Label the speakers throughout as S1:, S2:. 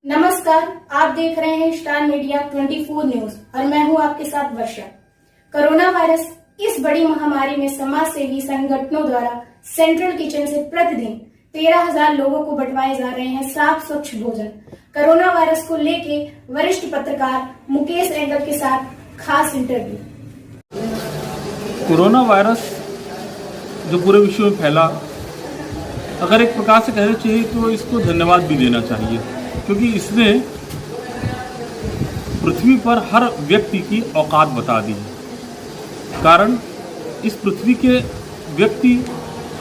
S1: नमस्कार, आप देख रहे हैं स्टार मीडिया 24 न्यूज और मैं हूं आपके साथ वर्षा। कोरोना वायरस इस बड़ी महामारी में समाज सेवी संगठनों द्वारा सेंट्रल किचन से प्रतिदिन 13,000 लोगों को बंटवाए जा रहे हैं साफ स्वच्छ भोजन। कोरोना वायरस को लेके वरिष्ठ पत्रकार मुकेश एंगल के साथ खास इंटरव्यू।
S2: कोरोना वायरस जो पूरे विश्व में फैला, अगर एक प्रकार से कहना चाहिए तो इसको धन्यवाद भी देना चाहिए, क्योंकि इसने पृथ्वी पर हर व्यक्ति की औकात बता दी है। कारण इस पृथ्वी के व्यक्ति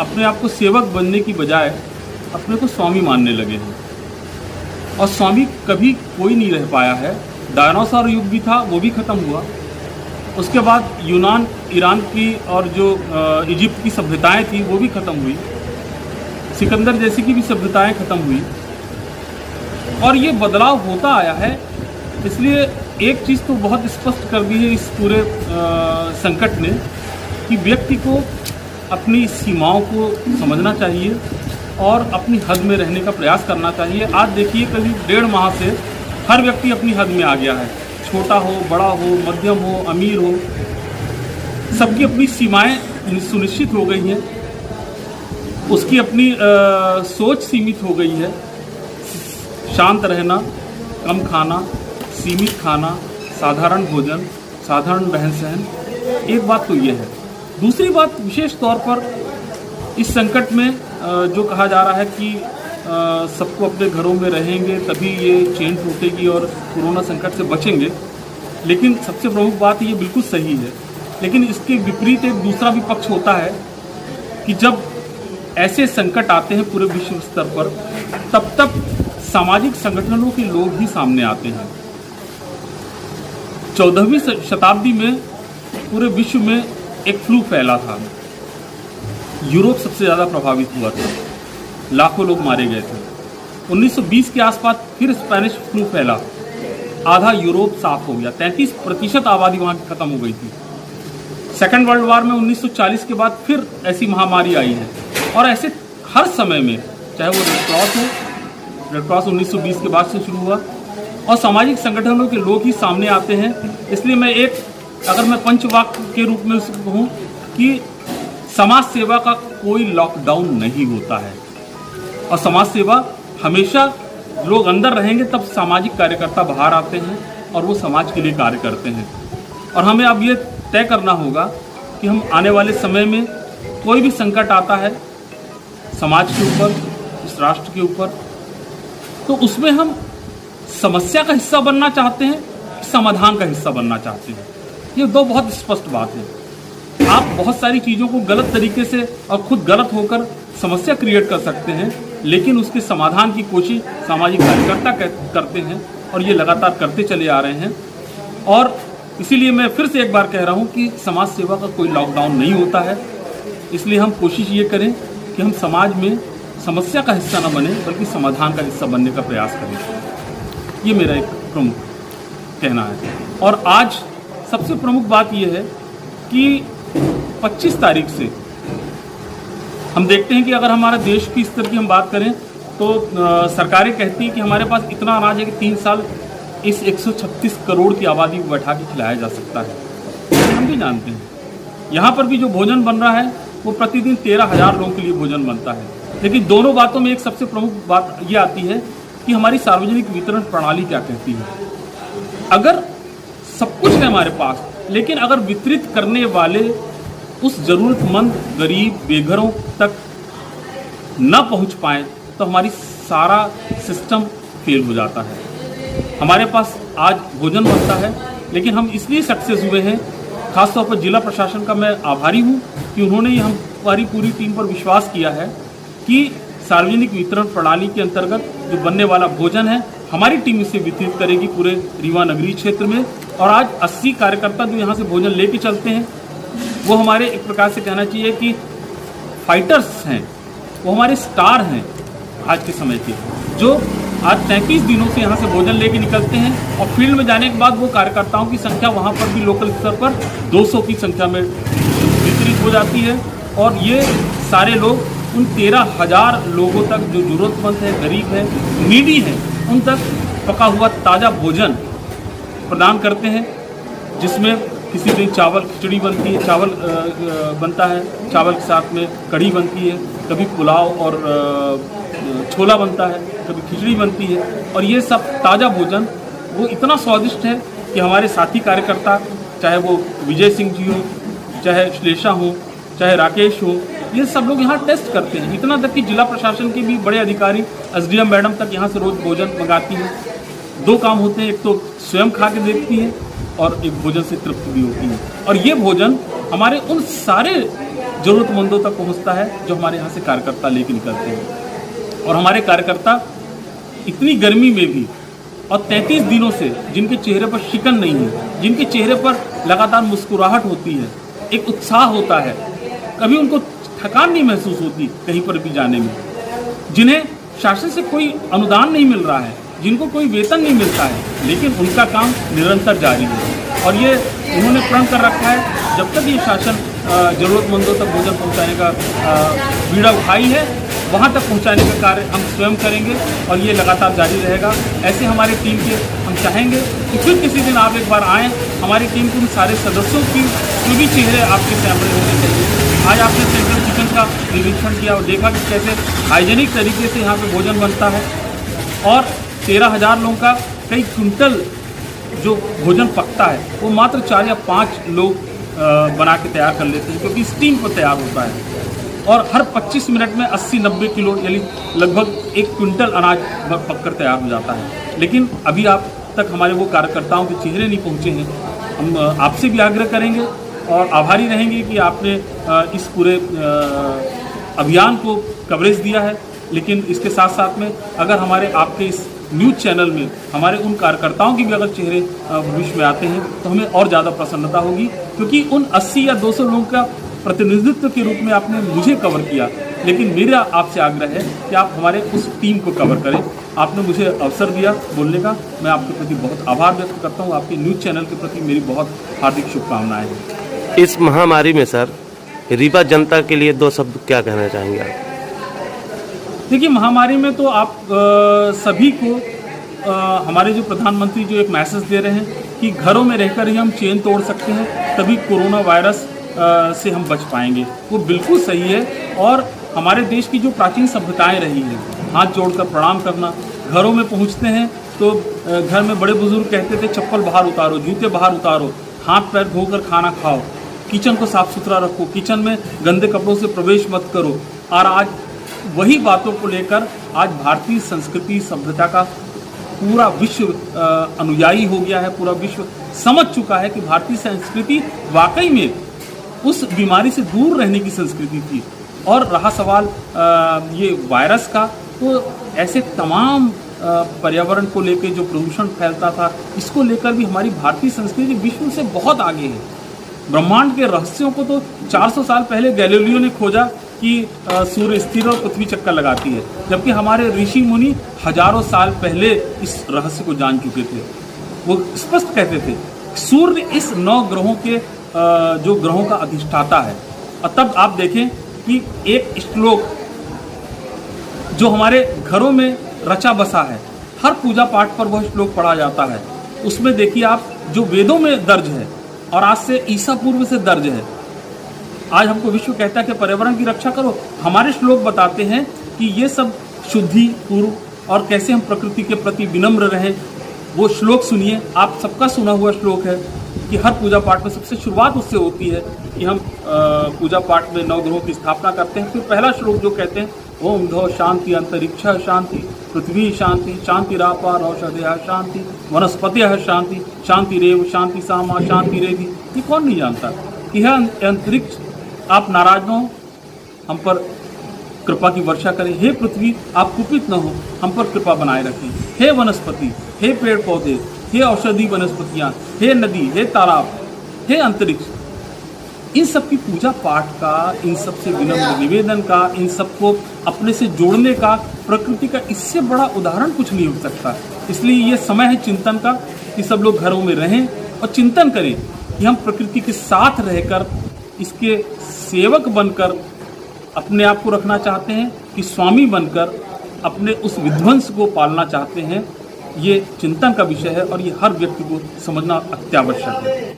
S2: अपने आप को सेवक बनने की बजाय अपने को स्वामी मानने लगे हैं, और स्वामी कभी कोई नहीं रह पाया है। डायनासोर युग भी था, वो भी ख़त्म हुआ। उसके बाद यूनान, ईरान की और जो इजिप्ट की सभ्यताएं थी वो भी ख़त्म हुई। सिकंदर जैसी की भी सभ्यताएं ख़त्म हुई, और ये बदलाव होता आया है। इसलिए एक चीज़ तो बहुत स्पष्ट कर दी है इस पूरे संकट ने कि व्यक्ति को अपनी सीमाओं को समझना चाहिए और अपनी हद में रहने का प्रयास करना चाहिए। आज देखिए करीब 1.5 माह से हर व्यक्ति अपनी हद में आ गया है, छोटा हो, बड़ा हो, मध्यम हो, अमीर हो, सबकी अपनी सीमाएं सुनिश्चित हो गई हैं। उसकी अपनी सोच सीमित हो गई है। शांत रहना, कम खाना, सीमित खाना, साधारण भोजन, साधारण रहन सहन, एक बात तो ये है। दूसरी बात, विशेष तौर पर इस संकट में जो कहा जा रहा है कि सबको अपने घरों में रहेंगे तभी ये चेन टूटेगी और कोरोना संकट से बचेंगे, लेकिन सबसे प्रमुख बात ये बिल्कुल सही है। लेकिन इसके विपरीत एक दूसरा भी पक्ष होता है कि जब ऐसे संकट आते हैं पूरे विश्व स्तर पर, तब सामाजिक संगठनों के लोग ही सामने आते हैं। 14वीं शताब्दी में पूरे विश्व में एक फ्लू फैला था। यूरोप सबसे ज़्यादा प्रभावित हुआ था, लाखों लोग मारे गए थे। 1920 के आसपास फिर स्पेनिश फ्लू फैला, आधा यूरोप साफ हो गया, 33% आबादी वहाँ की खत्म हो गई थी। सेकेंड वर्ल्ड वॉर में 1940 के बाद फिर ऐसी महामारी आई है, और ऐसे हर समय में, चाहे वो रेड क्रॉस हो, रेड क्रॉस 1920 के बाद से शुरू हुआ, और सामाजिक संगठनों के लोग ही सामने आते हैं। इसलिए मैं अगर मैं पंचवाक्य के रूप में कहूँ कि समाज सेवा का कोई लॉकडाउन नहीं होता है, और समाज सेवा हमेशा लोग अंदर रहेंगे तब सामाजिक कार्यकर्ता बाहर आते हैं और वो समाज के लिए कार्य करते हैं। और हमें अब ये तय करना होगा कि हम आने वाले समय में कोई भी संकट आता है समाज के ऊपर, इस राष्ट्र के ऊपर, तो उसमें हम समस्या का हिस्सा बनना चाहते हैं कि समाधान का हिस्सा बनना चाहते हैं। ये दो बहुत स्पष्ट बात है। आप बहुत सारी चीज़ों को गलत तरीके से और खुद गलत होकर समस्या क्रिएट कर सकते हैं, लेकिन उसके समाधान की कोशिश सामाजिक कार्यकर्ता करते हैं, और ये लगातार करते चले आ रहे हैं। और इसीलिए मैं फिर से एक बार कह रहा हूँ कि समाज सेवा का कोई लॉकडाउन नहीं होता है। इसलिए हम कोशिश ये करें कि हम समाज में समस्या का हिस्सा न बने, बल्कि समाधान का हिस्सा बनने का प्रयास करें। ये मेरा एक प्रमुख कहना है। और आज सबसे प्रमुख बात यह है कि 25 तारीख से हम देखते हैं कि अगर हमारे देश की स्तर की हम बात करें तो सरकारें कहती हैं कि हमारे पास इतना अनाज है कि 3 साल इस 136 करोड़ की आबादी को बैठा के खिलाया जा सकता है। लेकिन हम भी जानते हैं यहाँ पर भी जो भोजन बन रहा है वो प्रतिदिन 13,000 लोगों के लिए भोजन बनता है। लेकिन दोनों बातों में एक सबसे प्रमुख बात ये आती है कि हमारी सार्वजनिक वितरण प्रणाली क्या कहती है। अगर सब कुछ है हमारे पास, लेकिन अगर वितरित करने वाले उस ज़रूरतमंद, गरीब, बेघरों तक न पहुंच पाए तो हमारी सारा सिस्टम फेल हो जाता है। हमारे पास आज भोजन बनता है, लेकिन हम इसलिए सक्सेस हुए हैं, खासतौर पर जिला प्रशासन का मैं आभारी हूँ कि उन्होंने हमारी पूरी टीम पर विश्वास किया है कि सार्वजनिक वितरण प्रणाली के अंतर्गत जो बनने वाला भोजन है हमारी टीम इसे वितरित करेगी पूरे रीवा नगरीय क्षेत्र में। और आज 80 कार्यकर्ता जो यहाँ से भोजन लेके चलते हैं, वो हमारे एक प्रकार से कहना चाहिए कि फाइटर्स हैं, वो हमारे स्टार हैं आज के समय के, जो आज 33 दिनों से यहाँ से भोजन लेके निकलते हैं। और फील्ड में जाने के बाद वो कार्यकर्ताओं की संख्या वहाँ पर भी लोकल स्तर पर 200 की संख्या में वितरित हो जाती है। और ये सारे लोग उन 13,000 लोगों तक जो ज़रूरतमंद है, गरीब है, नीडी है, उन तक पका हुआ ताज़ा भोजन प्रदान करते हैं, जिसमें किसी दिन चावल खिचड़ी बनती है, चावल बनता है, चावल के साथ में कढ़ी बनती है, कभी पुलाव और छोला बनता है, कभी खिचड़ी बनती है। और ये सब ताज़ा भोजन वो इतना स्वादिष्ट है कि हमारे साथी कार्यकर्ता, चाहे वो विजय सिंह जी हो, चाहे श्लेषा हो, चाहे राकेश हो, ये सब लोग यहाँ टेस्ट करते हैं। इतना तक कि जिला प्रशासन के भी बड़े अधिकारी, एसडीएम मैडम तक यहाँ से रोज़ भोजन मंगाती हैं। दो काम होते हैं, एक तो स्वयं खा के देखती है और एक भोजन से तृप्त भी होती है। और ये भोजन हमारे उन सारे ज़रूरतमंदों तक पहुँचता है जो हमारे यहाँ से कार्यकर्ता लेके निकलते हैं। और हमारे कार्यकर्ता इतनी गर्मी में भी और 33 दिनों से जिनके चेहरे पर शिकन नहीं है, जिनके चेहरे पर लगातार मुस्कुराहट होती है, एक उत्साह होता है, कभी उनको थकान नहीं महसूस होती कहीं पर भी जाने में, जिन्हें शासन से कोई अनुदान नहीं मिल रहा है, जिनको कोई वेतन नहीं मिलता है, लेकिन उनका काम निरंतर जारी है। और ये उन्होंने प्रण कर रखा है, जब तक ये शासन ज़रूरतमंदों तक भोजन पहुंचाने का बीड़ा उठाई है, वहाँ तक पहुंचाने का कार्य हम स्वयं करेंगे और ये लगातार जारी रहेगा। ऐसे हमारी टीम के हम चाहेंगे कि फिर किसी दिन आप एक बार आएँ, हमारी टीम के उन सारे सदस्यों की जो भी चेहरे आपके सामने होने चाहिए। आज आपने सेंट्रल किचन का निरीक्षण किया और देखा कि कैसे हाइजेनिक तरीके से यहाँ पे भोजन बनता है और 13,000 लोगों का कई क्विंटल जो भोजन पकता है वो मात्र 4 या 5 लोग बना के तैयार कर लेते हैं, क्योंकि स्टीम पर तैयार होता है। और हर 25 मिनट में 80-90 किलो यानी लगभग 1 क्विंटल अनाज पककर तैयार हो जाता है। लेकिन अभी आप तक हमारे वो कार्यकर्ताओं के चेहरे नहीं पहुँचे हैं। हम आपसे भी आग्रह करेंगे और आभारी रहेंगे कि आपने इस पूरे अभियान को कवरेज दिया है। लेकिन इसके साथ साथ में अगर हमारे आपके इस न्यूज़ चैनल में हमारे उन कार्यकर्ताओं की भी अगर चेहरे भविष्य में आते हैं तो हमें और ज़्यादा प्रसन्नता होगी, क्योंकि उन 80 या 200 लोगों का प्रतिनिधित्व के रूप में आपने मुझे कवर किया। लेकिन मेरा आपसे आग्रह है कि आप हमारे उस टीम को कवर करें। आपने मुझे अवसर दिया बोलने का, मैं आपके प्रति बहुत आभार व्यक्त करता हूँ। आपके न्यूज़ चैनल के प्रति मेरी बहुत हार्दिक शुभकामनाएँ हैं।
S3: इस महामारी में सर रीवा जनता के लिए 2 शब्द क्या कहना चाहेंगे आप?
S2: देखिए, महामारी में तो आप सभी को हमारे जो प्रधानमंत्री जो एक मैसेज दे रहे हैं कि घरों में रहकर ही हम चेन तोड़ सकते हैं, तभी कोरोना वायरस से हम बच पाएंगे, वो बिल्कुल सही है। और हमारे देश की जो प्राचीन सभ्यताएं रही हैं, हाथ जोड़कर प्रणाम करना, घरों में पहुंचते हैं तो घर में बड़े बुजुर्ग कहते थे चप्पल बाहर उतारो, जूते बाहर उतारो, हाथ पैर धोकर खाना खाओ, किचन को साफ सुथरा रखो, किचन में गंदे कपड़ों से प्रवेश मत करो। और आज वही बातों को लेकर आज भारतीय संस्कृति सभ्यता का पूरा विश्व अनुयायी हो गया है, पूरा विश्व समझ चुका है कि भारतीय संस्कृति वाकई में उस बीमारी से दूर रहने की संस्कृति थी। और रहा सवाल ये वायरस का, तो ऐसे तमाम पर्यावरण को लेकर जो प्रदूषण फैलता था, इसको लेकर भी हमारी भारतीय संस्कृति विश्व से बहुत आगे है। ब्रह्मांड के रहस्यों को तो 400 साल पहले गैलीलियो ने खोजा कि सूर्य स्थिर और पृथ्वी चक्कर लगाती है, जबकि हमारे ऋषि मुनि हजारों साल पहले इस रहस्य को जान चुके थे। वो स्पष्ट कहते थे सूर्य इस 9 ग्रहों के जो ग्रहों का अधिष्ठाता है। और तब आप देखें कि एक श्लोक जो हमारे घरों में रचा बसा है, हर पूजा पाठ पर वह श्लोक पढ़ा जाता है। उसमें देखिए आप, जो वेदों में दर्ज है और आज से ईसा पूर्व से दर्ज है। आज हमको विश्व कहता है कि पर्यावरण की रक्षा करो, हमारे श्लोक बताते हैं कि ये सब शुद्धि पूर्व और कैसे हम प्रकृति के प्रति विनम्र रहें। वो श्लोक सुनिए, आप सबका सुना हुआ श्लोक है कि हर पूजा पाठ में सबसे शुरुआत उससे होती है कि हम पूजा पाठ में 9 ग्रहों की स्थापना करते हैं। फिर पहला श्लोक जो कहते हैं ओम धौ शांति अंतरिक्ष शांति पृथ्वी शांति शांतिरापार औषधयः शांति वनस्पतयः शांति शांतिरेव शांति सामा शांतिरेधि। ये कौन नहीं जानता कि यह अंतरिक्ष आप नाराज न हो, हम पर कृपा की वर्षा करें। हे पृथ्वी, आप कुपित न हो, हम पर कृपा बनाए रखें। हे वनस्पति, हे पेड़ पौधे, हे औषधि वनस्पतियाँ, हे नदी, हे तालाब, हे अंतरिक्ष, इन सब की पूजा पाठ का, इन सब से विनम्र निवेदन का, इन सबको अपने से जोड़ने का, प्रकृति का इससे बड़ा उदाहरण कुछ नहीं हो सकता। इसलिए ये समय है चिंतन का कि सब लोग घरों में रहें और चिंतन करें कि हम प्रकृति के साथ रहकर, इसके सेवक बनकर अपने आप को रखना चाहते हैं कि स्वामी बनकर अपने उस विध्वंस को पालना चाहते हैं। ये चिंतन का विषय है और ये हर व्यक्ति को समझना अत्यावश्यक है।